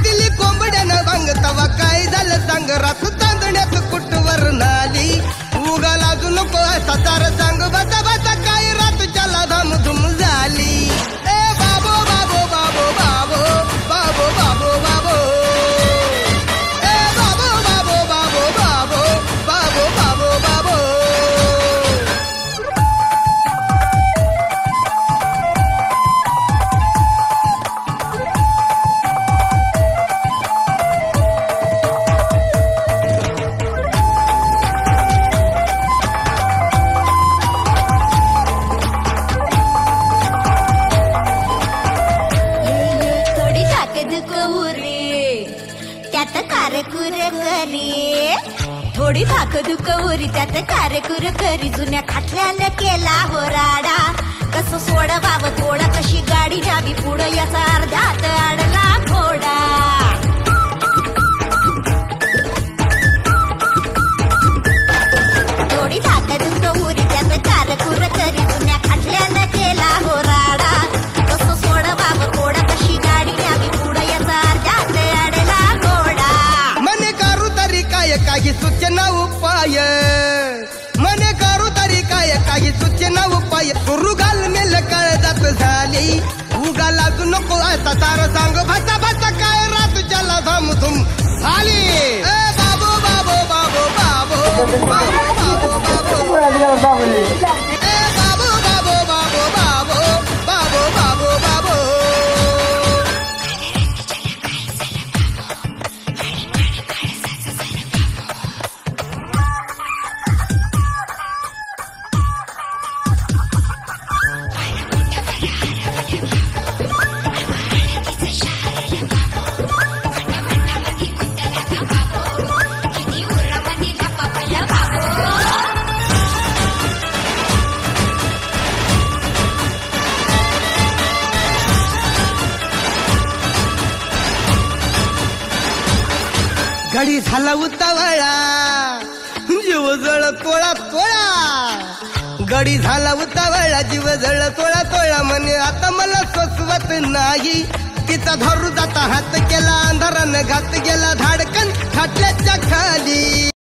दिली कोंबड्यानं भांग तवा काय झालं सांग रात तांदण्यात कुटवर नाली उगा लाजू नको असा तार सांग बसा बसा काय रात चला धामधूम झाली ए बाबो बाबो बाबो बाबो बाबो बाबो बाबो ए बाबो बाबो बाबो बाबो बाबो बाबो बाबो थोडी ताकद कवरी त्यात कारेकुर करी जुन्या खाटल्यानं केला हो राडा कसं सोडवावं थोडा कशी गाडी न्यावी पुढं याचा अर्ध्यात अडला घोडा थोडी ताकद कवरी त्यात कारेकुर करी जुन्या खाटल्यानं केला हो राडा कसं सोडवावं थोडा कशी गाडी न्यावी पुढं याचा अर्ध्यात अडला घोडा मने करू तरी काय काही सूचना उपाय मने करू तरी काय काही सूचना उपाय सुरू घाल मेल कळजात झाली उगा लाजू नको असा तार सांग भाचा भाचा काय रात चला धामधूम झाली ए बाबो बाबो बाबो बाबो बाबो बाबो बाबो ए बाबो बाबो बाबो बाबो बाबो बाबो बाबो गडी झाला उतावळा जीव जळ तोळा तोळा गडी झाला उतावळा जीव जळ तोळा तोळा म्हणे आता मला सोसवत नाही तिचा धरू जाता हात केला अंधारानं घात गेला धाडकन खाटल्याच्या खाली